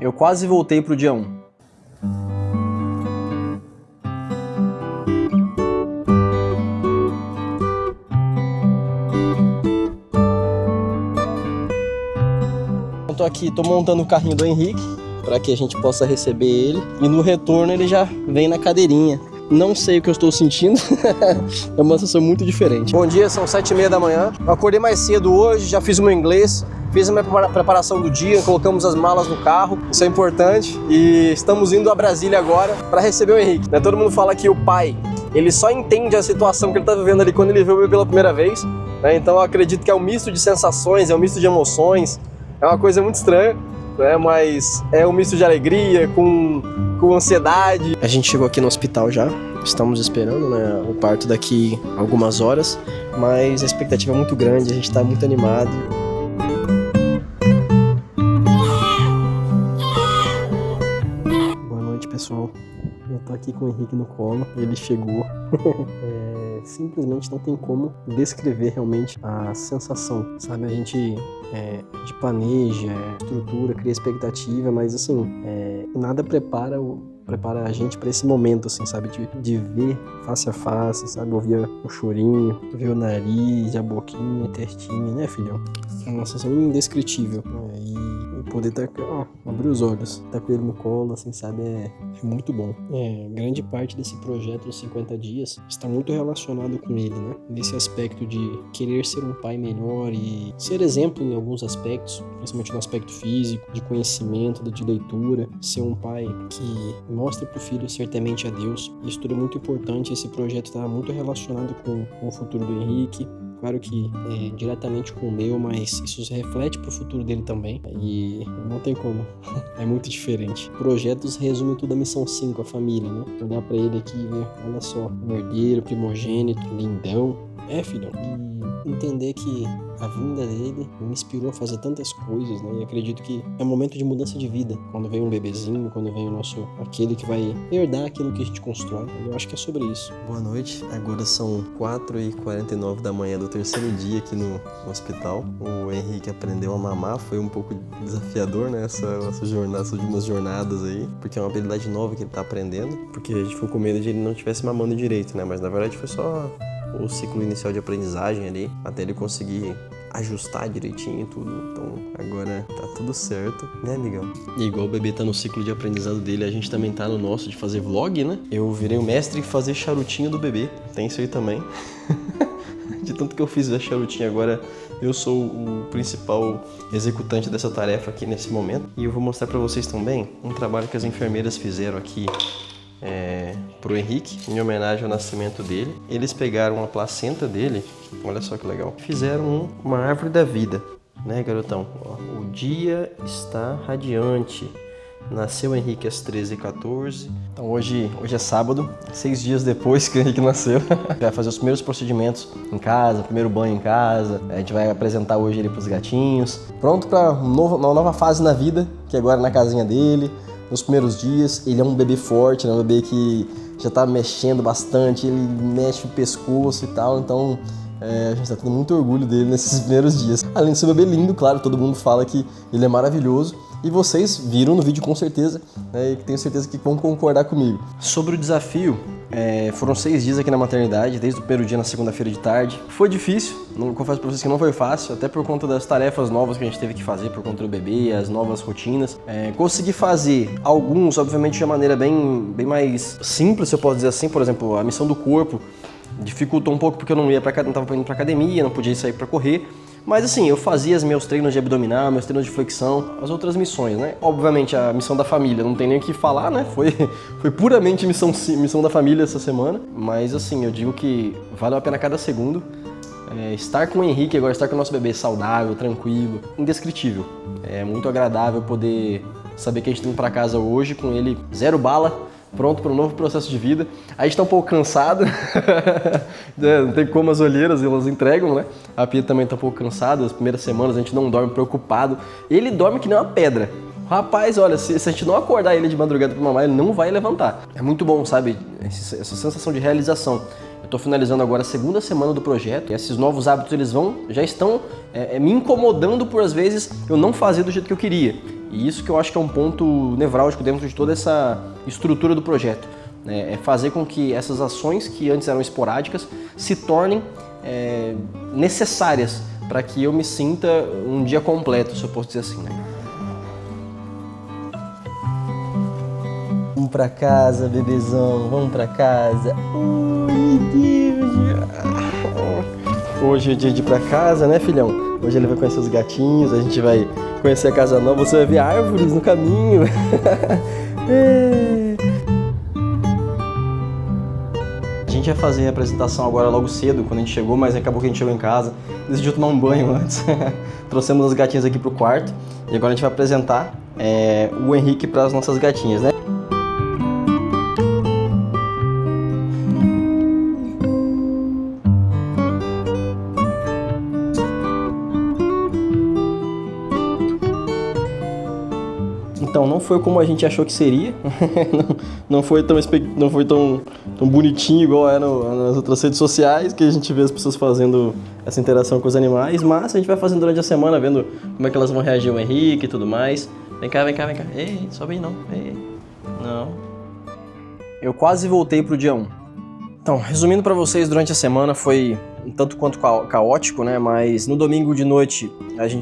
eu quase voltei pro dia 1. Tô montando o carrinho do Henrique para que a gente possa receber ele, e no retorno ele já vem na cadeirinha. Não sei o que eu estou sentindo, é uma sensação muito diferente. Bom dia, são 7h30 da manhã. Eu acordei mais cedo hoje, já fiz o meu inglês, fiz a minha preparação do dia, colocamos as malas no carro, isso é importante, e estamos indo a Brasília agora para receber o Henrique. Né? Todo mundo fala que o pai, ele só entende a situação que ele está vivendo ali quando ele vê o bebê pela primeira vez, né? Então eu acredito que é um misto de sensações, é um misto de emoções, é uma coisa muito estranha, né? Mas é um misto de alegria com ansiedade. A gente chegou aqui no hospital já, estamos esperando, né, o parto daqui algumas horas, mas a expectativa é muito grande, a gente está muito animado. Boa noite, pessoal. Eu tô aqui com o Henrique no colo, ele chegou. Simplesmente não tem como descrever realmente a sensação, sabe? A gente planeja, estrutura, cria expectativa, mas assim, nada prepara a gente pra esse momento, assim, sabe? De ver face a face, sabe? Ouvir o chorinho, ver o nariz, a boquinha, a testinha, né, filhão? É uma sensação indescritível, né? E poder abrir os olhos, estar com ele no colo, assim, sabe? É muito bom. Grande parte desse projeto dos 50 dias está muito relacionado com ele, né? Nesse aspecto de querer ser um pai melhor e ser exemplo em alguns aspectos, principalmente no aspecto físico, de conhecimento, de leitura, ser um pai que mostra para o filho ser temente a Deus. Isso tudo é muito importante. Esse projeto está muito relacionado com o futuro do Henrique. Claro que diretamente com o meu, mas isso se reflete pro futuro dele também. E não tem como. É muito diferente. Projetos resume tudo a missão 5, a família, né? Olhar pra ele aqui e ver, olha só, um herdeiro, primogênito, lindão. Filhão. E entender que a vinda dele me inspirou a fazer tantas coisas, né? E acredito que é um momento de mudança de vida. Quando vem um bebezinho, quando vem aquele que vai herdar aquilo que a gente constrói. Eu acho que é sobre isso. Boa noite. Agora são 4h49 da manhã do terceiro dia aqui no hospital. O Henrique aprendeu a mamar. Foi um pouco desafiador, né? Essas últimas jornadas aí. Porque é uma habilidade nova que ele tá aprendendo. Porque a gente ficou com medo de ele não estivesse mamando direito, né? Mas na verdade foi só o ciclo inicial de aprendizagem ali, até ele conseguir ajustar direitinho e tudo. Então agora tá tudo certo, né, amigão? E igual o bebê tá no ciclo de aprendizado dele, a gente também tá no nosso de fazer vlog, né? Eu virei o mestre em fazer charutinho do bebê, tem isso aí também. De tanto que eu fiz a charutinha, agora eu sou o principal executante dessa tarefa aqui nesse momento. E eu vou mostrar pra vocês também um trabalho que as enfermeiras fizeram aqui pro Henrique, em homenagem ao nascimento dele. Eles pegaram a placenta dele, olha só que legal, fizeram uma árvore da vida, né, garotão? Ó, o dia está radiante. Nasceu o Henrique às 13h14. Então hoje é sábado, 6 dias depois que o Henrique nasceu. Vai fazer os primeiros procedimentos em casa, primeiro banho em casa. A gente vai apresentar hoje ele pros gatinhos. Pronto para uma nova fase na vida, que agora é na casinha dele. Nos primeiros dias, ele é um bebê forte, né? Um bebê que já tá mexendo bastante, ele mexe o pescoço e tal, então a gente tá tendo muito orgulho dele nesses primeiros dias. Além de ser um bebê lindo, claro, todo mundo fala que ele é maravilhoso, e vocês viram no vídeo com certeza, né? E tenho certeza que vão concordar comigo. Sobre o desafio, foram 6 dias aqui na maternidade, desde o primeiro dia na segunda-feira de tarde. Foi difícil, não confesso pra vocês que não foi fácil, até por conta das tarefas novas que a gente teve que fazer por conta do bebê, as novas rotinas. Consegui fazer alguns, obviamente, de uma maneira bem mais simples, se eu posso dizer assim. Por exemplo, a missão do corpo dificultou um pouco porque eu não estava indo pra academia, não podia sair pra correr. Mas assim, eu fazia os meus treinos de abdominal, meus treinos de flexão, as outras missões, né? Obviamente a missão da família, não tem nem o que falar, né? Foi puramente missão da família essa semana. Mas assim, eu digo que valeu a pena cada segundo. Estar com o Henrique agora, estar com o nosso bebê saudável, tranquilo, indescritível. É muito agradável poder saber que a gente tá indo pra casa hoje com ele 0 bala, pronto para um novo processo de vida. A gente tá um pouco cansado, não tem como, as olheiras elas entregam, né? A Pia também tá um pouco cansada, as primeiras semanas a gente não dorme preocupado. Ele dorme que nem uma pedra. Rapaz, olha, se a gente não acordar ele de madrugada pra mamar, ele não vai levantar. É muito bom, sabe? Essa sensação de realização. Eu tô finalizando agora a 2ª semana do projeto e esses novos hábitos já estão me incomodando por às vezes eu não fazer do jeito que eu queria. E isso que eu acho que é um ponto nevrálgico dentro de toda essa estrutura do projeto, né? É fazer com que essas ações que antes eram esporádicas se tornem necessárias para que eu me sinta um dia completo, se eu posso dizer assim, né? Vamos pra casa, bebezão, vamos pra casa. Ai, Deus! Hoje é o dia de ir pra casa, né, filhão? Hoje ele vai conhecer os gatinhos, a gente vai conhecer a casa nova, você vai ver árvores no caminho. A gente ia fazer a apresentação agora logo cedo, quando a gente chegou, mas acabou que a gente chegou em casa, decidiu tomar um banho antes. Trouxemos as gatinhas aqui pro quarto e agora a gente vai apresentar o Henrique para as nossas gatinhas, né? Então, não foi como a gente achou que seria, não foi tão bonitinho igual era nas outras redes sociais, que a gente vê as pessoas fazendo essa interação com os animais, mas a gente vai fazendo durante a semana, vendo como é que elas vão reagir ao Henrique e tudo mais. Vem cá, vem cá, vem cá. Ei, sobe aí não. Ei, não. Eu quase voltei pro dia 1. Então, resumindo pra vocês, durante a semana foi um tanto quanto caótico, né? Mas no domingo de noite,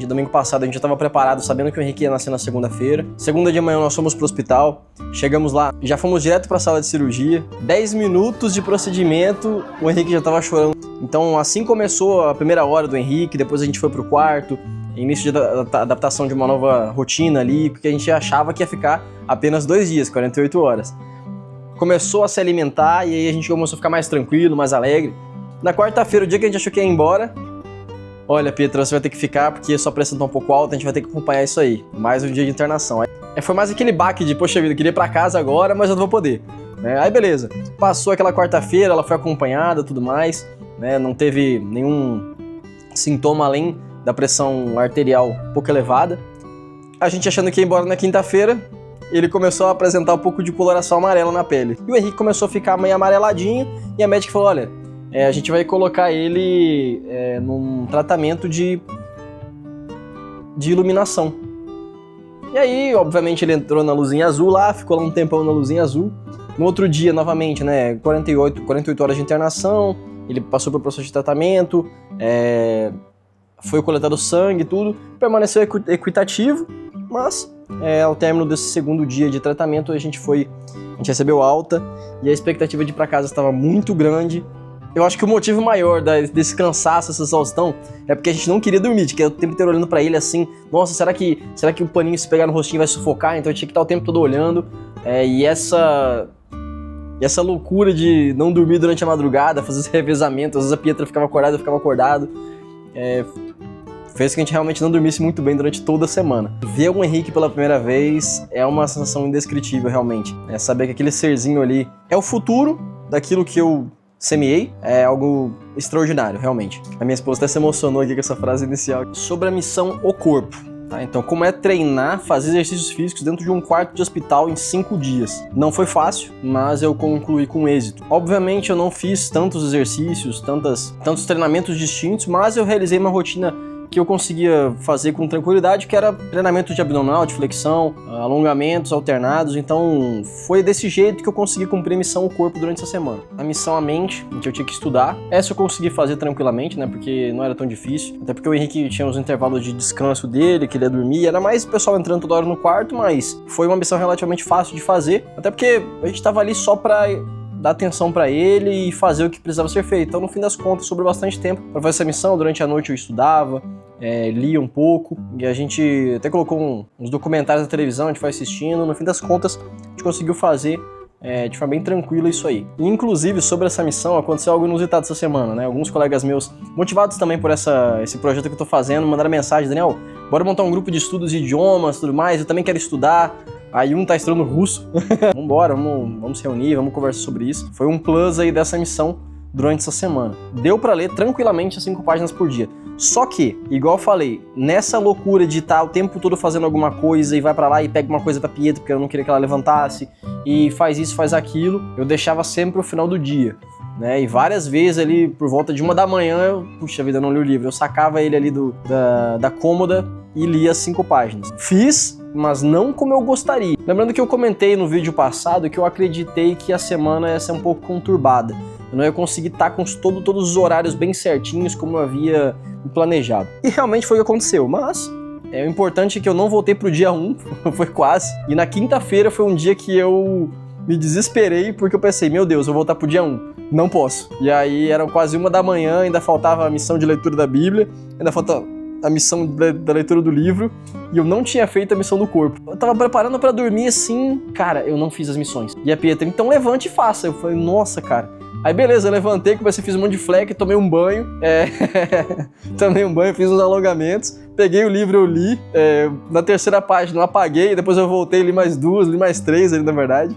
domingo passado, a gente já estava preparado, sabendo que o Henrique ia nascer na segunda-feira. Segunda de manhã nós fomos pro hospital, chegamos lá, já fomos direto pra sala de cirurgia. 10 minutos de procedimento, o Henrique já estava chorando. Então, assim começou a primeira hora do Henrique, depois a gente foi pro quarto, início de adaptação de uma nova rotina ali, porque a gente achava que ia ficar apenas 2 dias, 48 horas. Começou a se alimentar e aí a gente começou a ficar mais tranquilo, mais alegre. Na quarta-feira, o dia que a gente achou que ia embora, olha, Pietra, você vai ter que ficar porque sua pressão tá um pouco alta, a gente vai ter que acompanhar isso aí. Mais um dia de internação. Foi mais aquele baque de, poxa vida, eu queria ir pra casa agora, mas eu não vou poder. Aí beleza, passou aquela quarta-feira, ela foi acompanhada e tudo mais, né? Não teve nenhum sintoma além da pressão arterial um pouco elevada. A gente achando que ia embora na quinta-feira, ele começou a apresentar um pouco de coloração amarela na pele. E o Henrique começou a ficar meio amareladinho e a médica falou, olha, a gente vai colocar ele num tratamento de iluminação. E aí, obviamente, ele entrou na luzinha azul lá, ficou lá um tempão na luzinha azul. No outro dia, novamente, né, 48 horas de internação, ele passou pelo processo de tratamento, foi coletado sangue e tudo, permaneceu equitativo, mas ao término desse segundo dia de tratamento a gente recebeu alta e a expectativa de ir para casa estava muito grande. Eu acho que o motivo maior desse cansaço, essa exaustão, é porque a gente não queria dormir, que é o tempo inteiro olhando pra ele assim, nossa, será que o paninho se pegar no rostinho vai sufocar? Então a gente tinha que estar o tempo todo olhando, e essa loucura de não dormir durante a madrugada, fazer esse revezamento, às vezes a Pietra ficava acordada, eu ficava acordado, fez que a gente realmente não dormisse muito bem durante toda a semana. Ver o Henrique pela primeira vez é uma sensação indescritível, realmente. Saber que aquele serzinho ali é o futuro daquilo que eu semeei, é algo extraordinário, realmente. A minha esposa até se emocionou aqui com essa frase inicial. Sobre a missão O Corpo. Tá? Então, como é treinar, fazer exercícios físicos dentro de um quarto de hospital em 5 dias. Não foi fácil, mas eu concluí com êxito. Obviamente, eu não fiz tantos exercícios, tantos treinamentos distintos, mas eu realizei uma rotina que eu conseguia fazer com tranquilidade, que era treinamento de abdominal, de flexão, alongamentos alternados. Então foi desse jeito que eu consegui cumprir a missão O Corpo durante essa semana. A missão A Mente, que eu tinha que estudar, essa eu consegui fazer tranquilamente, né, porque não era tão difícil, até porque o Henrique tinha os intervalos de descanso dele, que ele ia dormir, era mais o pessoal entrando toda hora no quarto, mas foi uma missão relativamente fácil de fazer, até porque a gente tava ali só pra dar atenção pra ele e fazer o que precisava ser feito. Então, no fim das contas, sobrou bastante tempo pra fazer essa missão. Durante a noite eu estudava, lia um pouco, e a gente até colocou uns documentários na televisão, a gente foi assistindo. No fim das contas, a gente conseguiu fazer de forma bem tranquila isso aí. E, inclusive, sobre essa missão, aconteceu algo inusitado essa semana, né? Alguns colegas meus, motivados também por esse projeto que eu tô fazendo, mandaram mensagem: Daniel, bora montar um grupo de estudos de idiomas e tudo mais, eu também quero estudar. Aí um tá estudando russo. Vambora, vamos se reunir, vamos conversar sobre isso. Foi um plus aí dessa missão durante essa semana. Deu pra ler tranquilamente as 5 páginas por dia. Só que, igual eu falei, nessa loucura de estar o tempo todo fazendo alguma coisa e vai pra lá e pega uma coisa pra Pietra porque eu não queria que ela levantasse e faz isso, faz aquilo, eu deixava sempre o final do dia, né? E várias vezes ali, por volta de 1 da manhã, puxa vida, eu não li o livro, eu sacava ele ali da cômoda e li as 5 páginas. Fiz, mas não como eu gostaria. Lembrando que eu comentei no vídeo passado que eu acreditei que a semana ia ser um pouco conturbada. Eu não ia conseguir estar com todos os horários bem certinhos como eu havia planejado. E realmente foi o que aconteceu, mas o importante é que eu não voltei pro dia 1, foi quase. E na quinta-feira foi um dia que eu me desesperei porque eu pensei, meu Deus, eu vou voltar pro dia 1, não posso. E aí eram quase 1 da manhã, ainda faltava a missão de leitura da Bíblia, ainda faltava a missão da leitura do livro, e eu não tinha feito a missão do corpo. Eu tava preparando pra dormir assim, cara, eu não fiz as missões. E a Pietra, então levante e faça. Eu falei, nossa, cara. Aí beleza, eu levantei, comecei, fiz um monte de fleck, tomei um banho, tomei um banho, fiz uns alongamentos, peguei o livro, eu li, na 3ª página eu apaguei, depois eu voltei, li mais 2, li mais 3 ali na verdade,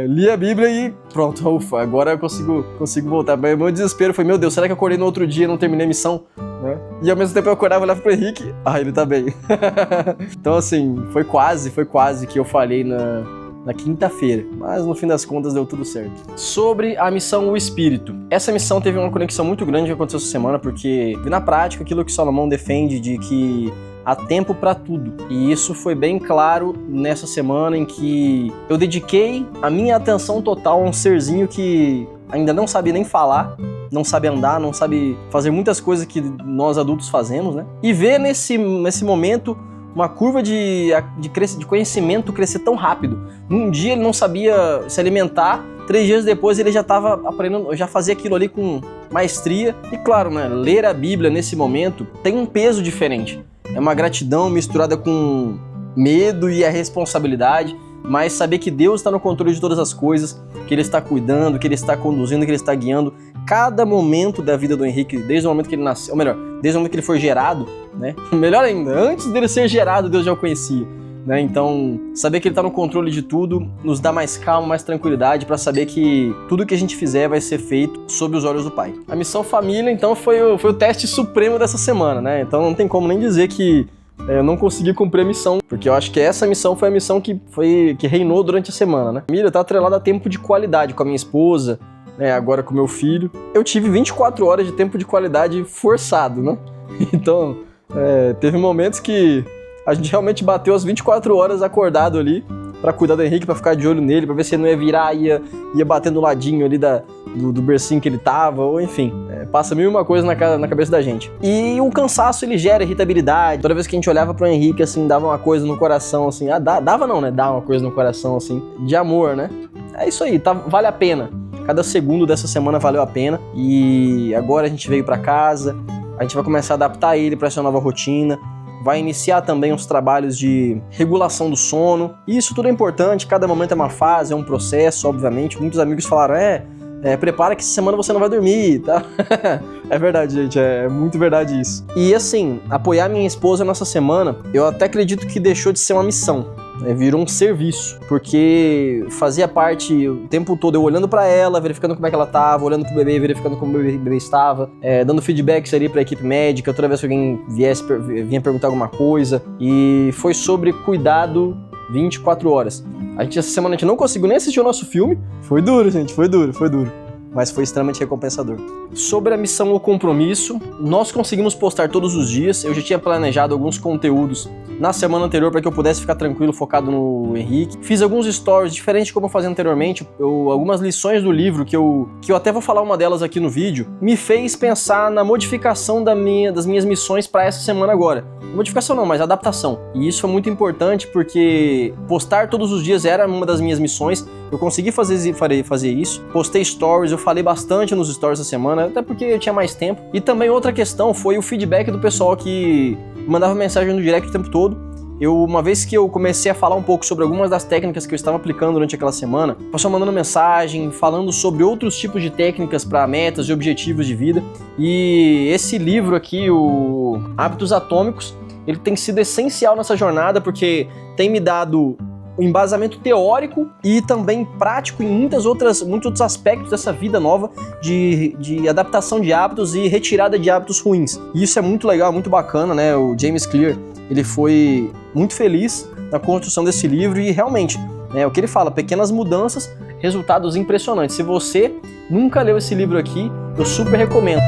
li a Bíblia e pronto, ufa, agora eu consigo voltar. Mas meu desespero foi, meu Deus, será que eu acordei no outro dia e não terminei a missão? Né? E ao mesmo tempo eu acordava e olhava pro Henrique, ele tá bem. Então assim, foi quase que eu falhei na quinta-feira, mas no fim das contas deu tudo certo. Sobre a missão O Espírito. Essa missão teve uma conexão muito grande que aconteceu essa semana, porque vi na prática aquilo que Salomão defende de que há tempo para tudo. E isso foi bem claro nessa semana em que eu dediquei a minha atenção total a um serzinho que ainda não sabe nem falar, não sabe andar, não sabe fazer muitas coisas que nós adultos fazemos, né? E ver nesse momento uma curva de conhecimento crescer tão rápido. Num dia ele não sabia se alimentar, 3 dias depois ele já estava aprendendo, já fazia aquilo ali com maestria. E claro, né, ler a Bíblia nesse momento tem um peso diferente. É uma gratidão misturada com medo e a responsabilidade, mas saber que Deus está no controle de todas as coisas, que Ele está cuidando, que Ele está conduzindo, que Ele está guiando cada momento da vida do Henrique, desde o momento que ele nasceu, ou melhor, desde o momento que ele foi gerado, né? Melhor ainda, antes dele ser gerado, Deus já o conhecia, né? Então, saber que Ele está no controle de tudo nos dá mais calma, mais tranquilidade para saber que tudo que a gente fizer vai ser feito sob os olhos do Pai. A missão família, então, foi o teste supremo dessa semana, né? Então não tem como nem dizer que eu não consegui cumprir a missão, porque eu acho que essa missão foi a missão que reinou durante a semana, né? A família tá atrelada a tempo de qualidade com a minha esposa, agora com meu filho. Eu tive 24 horas de tempo de qualidade forçado, né? Então, teve momentos que a gente realmente bateu as 24 horas acordado ali pra cuidar do Henrique, pra ficar de olho nele, pra ver se ele não ia virar, ia bater no ladinho ali do bercinho que ele tava, ou enfim, passa 1001 coisa na cabeça da gente. E o cansaço, ele gera irritabilidade. Toda vez que a gente olhava pro Henrique, assim, dava uma coisa no coração, assim, dava não, né? Dá uma coisa no coração, assim, de amor, né? É isso aí, vale a pena. Cada segundo dessa semana valeu a pena. E agora a gente veio pra casa, a gente vai começar a adaptar ele pra essa nova rotina, vai iniciar também os trabalhos de regulação do sono. E isso tudo é importante, cada momento é uma fase, é um processo, obviamente. Muitos amigos falaram, prepara que essa semana você não vai dormir, tá? É verdade, gente, é muito verdade isso. E assim, apoiar minha esposa nessa semana, eu até acredito que deixou de ser uma missão. Virou um serviço, porque fazia parte o tempo todo eu olhando pra ela, verificando como é que ela tava, olhando pro bebê, verificando como o bebê estava, dando feedbacks ali pra equipe médica, toda vez que alguém vinha perguntar alguma coisa, e foi sobre cuidado 24 horas. Essa semana a gente não conseguiu nem assistir o nosso filme, foi duro, gente, foi duro. Mas foi extremamente recompensador. Sobre a missão ou compromisso, nós conseguimos postar todos os dias. Eu já tinha planejado alguns conteúdos na semana anterior para que eu pudesse ficar tranquilo, focado no Henrique. Fiz alguns stories diferentes de como eu fazia anteriormente. Algumas lições do livro, que eu até vou falar uma delas aqui no vídeo, me fez pensar na modificação das minhas missões para essa semana agora. Modificação não, mas adaptação. E isso é muito importante porque postar todos os dias era uma das minhas missões. Eu consegui fazer isso. Postei stories, eu falei bastante nos stories essa semana, até porque eu tinha mais tempo. E também outra questão foi o feedback do pessoal que mandava mensagem no direct o tempo todo. Uma vez que eu comecei a falar um pouco sobre algumas das técnicas que eu estava aplicando durante aquela semana, o pessoal mandando mensagem, falando sobre outros tipos de técnicas para metas e objetivos de vida. E esse livro aqui, o Hábitos Atômicos, ele tem sido essencial nessa jornada porque tem me dado um embasamento teórico e também prático em muitos outros aspectos dessa vida nova de adaptação de hábitos e retirada de hábitos ruins. E isso é muito legal, muito bacana, né? O James Clear, ele foi muito feliz na construção desse livro e realmente, o que ele fala, pequenas mudanças, resultados impressionantes. Se você nunca leu esse livro aqui, eu super recomendo.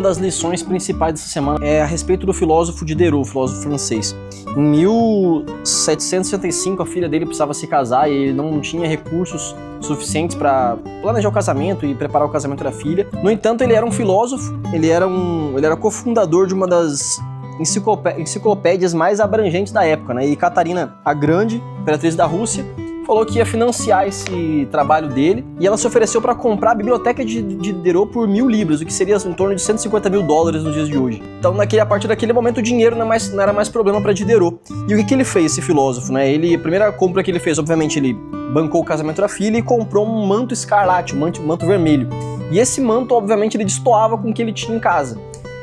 das lições principais dessa semana é a respeito do filósofo Diderot, filósofo francês. Em 1765, a filha dele precisava se casar e ele não tinha recursos suficientes para planejar o casamento e preparar o casamento da filha. No entanto, ele era um filósofo, ele era cofundador de uma das enciclopédias mais abrangentes da época, né? E Catarina a Grande, imperatriz da Rússia, falou que ia financiar esse trabalho dele e ela se ofereceu para comprar a biblioteca de Diderot por 1.000 libras, o que seria em torno de $150 mil nos dias de hoje. Então, a partir daquele momento, o dinheiro não era mais problema para Diderot. E o que ele fez, esse filósofo, né? A primeira compra que ele fez, obviamente, ele bancou o casamento da filha e comprou um manto escarlate, um manto vermelho. E esse manto, obviamente, ele destoava com o que ele tinha em casa.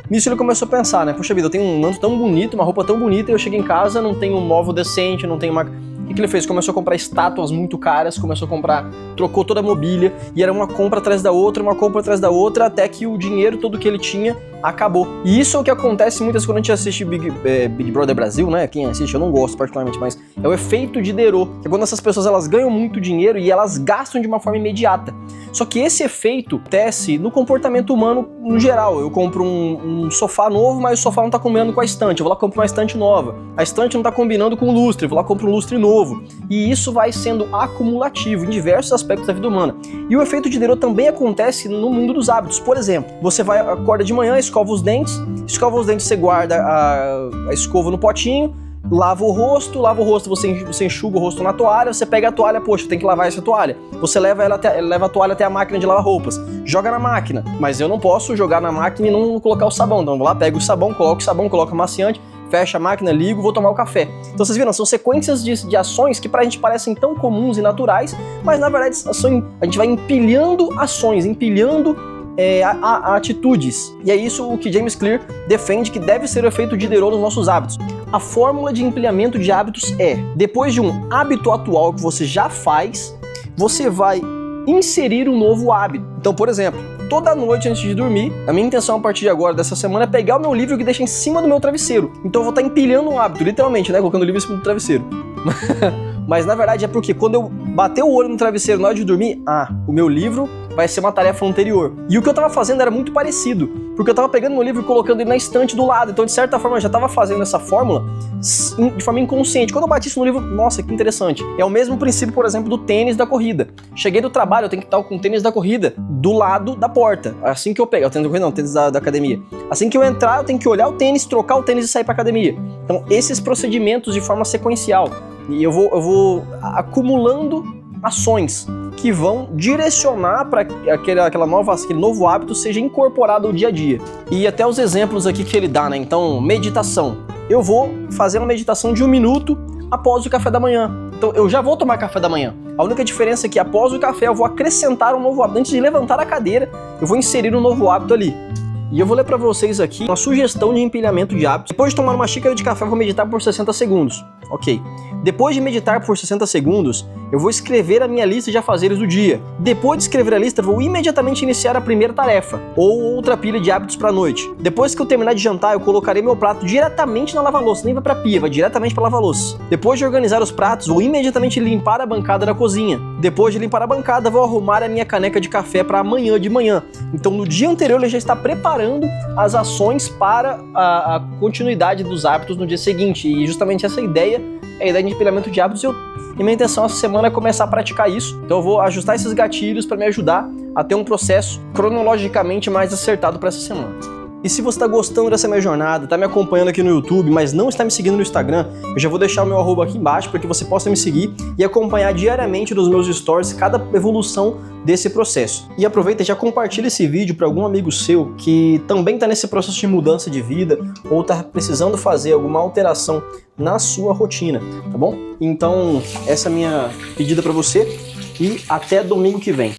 Nisso ele começou a pensar, né? Puxa vida, eu tenho um manto tão bonito, uma roupa tão bonita, e eu chego em casa, não tenho um móvel decente, não tenho uma... O que ele fez? Começou a comprar estátuas muito caras, trocou toda a mobília, e era uma compra atrás da outra, até que o dinheiro todo que ele tinha acabou. E isso é o que acontece muitas vezes quando a gente assiste Big Brother Brasil, né? Quem assiste, eu não gosto particularmente, mas é o efeito Diderot, que é quando essas pessoas elas ganham muito dinheiro e elas gastam de uma forma imediata. Só que esse efeito acontece no comportamento humano no geral. Eu compro um sofá novo, mas o sofá não tá combinando com a estante. Eu vou lá e compro uma estante nova. A estante não tá combinando com o lustre. Eu vou lá e compro um lustre novo. E isso vai sendo acumulativo em diversos aspectos da vida humana. E o efeito Diderot também acontece no mundo dos hábitos. Por exemplo, você acorda de manhã, escova os dentes, você guarda a escova no potinho, lava o rosto, você enxuga o rosto na toalha, você pega a toalha, poxa, tem que lavar essa toalha. Você leva a toalha até a máquina de lavar roupas, joga na máquina, mas eu não posso jogar na máquina e não colocar o sabão. Então eu vou lá, pego o sabão, coloco amaciante, fecho a máquina, ligo, vou tomar o café. Então vocês viram, são sequências de ações que pra gente parecem tão comuns e naturais, mas na verdade a gente vai empilhando ações, atitudes. E é isso o que James Clear defende que deve ser o efeito Diderot nos nossos hábitos. A fórmula de empilhamento de hábitos é: depois de um hábito atual que você já faz, você vai inserir um novo hábito. Então, por exemplo, toda noite antes de dormir, a minha intenção a partir de agora, dessa semana, é pegar o meu livro e deixar em cima do meu travesseiro. Então eu vou estar empilhando um hábito, literalmente, né? Colocando o livro em cima do travesseiro. Mas na verdade é porque quando eu bater o olho no travesseiro na hora de dormir, o meu livro vai ser uma tarefa anterior. E o que eu tava fazendo era muito parecido, porque eu tava pegando meu livro e colocando ele na estante do lado. Então, de certa forma, eu já tava fazendo essa fórmula de forma inconsciente. Quando eu bati isso no livro, nossa, que interessante. É o mesmo princípio, por exemplo, do tênis da corrida. Cheguei do trabalho, eu tenho que estar com o tênis da corrida do lado da porta. Assim que eu pegar, o tênis da corrida não, o tênis da academia. Assim que eu entrar, eu tenho que olhar o tênis, trocar o tênis e sair pra academia. Então, esses procedimentos de forma sequencial. E eu vou acumulando ações que vão direcionar para que aquele novo hábito seja incorporado ao dia a dia. E até os exemplos aqui que ele dá, né? Então, meditação. Eu vou fazer uma meditação de 1 minuto após o café da manhã. Então, eu já vou tomar café da manhã. A única diferença é que após o café eu vou acrescentar um novo hábito. Antes de levantar a cadeira, eu vou inserir um novo hábito ali. E eu vou ler para vocês aqui uma sugestão de empilhamento de hábitos. Depois de tomar uma xícara de café, eu vou meditar por 60 segundos. Ok. Depois de meditar por 60 segundos, eu vou escrever a minha lista de afazeres do dia. Depois de escrever a lista, eu vou imediatamente iniciar a primeira tarefa, ou outra pilha de hábitos para a noite. Depois que eu terminar de jantar, eu colocarei meu prato diretamente na lava-louça, nem vai para a pia, vai diretamente para a lava-louça. Depois de organizar os pratos, vou imediatamente limpar a bancada da cozinha. Depois de limpar a bancada, vou arrumar a minha caneca de café para amanhã de manhã. Então, no dia anterior, ele já está preparando as ações para a continuidade dos hábitos no dia seguinte. E justamente essa ideia é a ideia de empilhamento de hábitos. E minha intenção essa semana é começar a praticar isso. Então eu vou ajustar esses gatilhos para me ajudar a ter um processo cronologicamente mais acertado para essa semana. E se você está gostando dessa minha jornada, está me acompanhando aqui no YouTube, mas não está me seguindo no Instagram, eu já vou deixar o meu arroba aqui embaixo para que você possa me seguir e acompanhar diariamente nos meus stories cada evolução desse processo. E aproveita e já compartilha esse vídeo para algum amigo seu que também está nesse processo de mudança de vida ou está precisando fazer alguma alteração na sua rotina, tá bom? Então, essa é a minha pedida para você e até domingo que vem.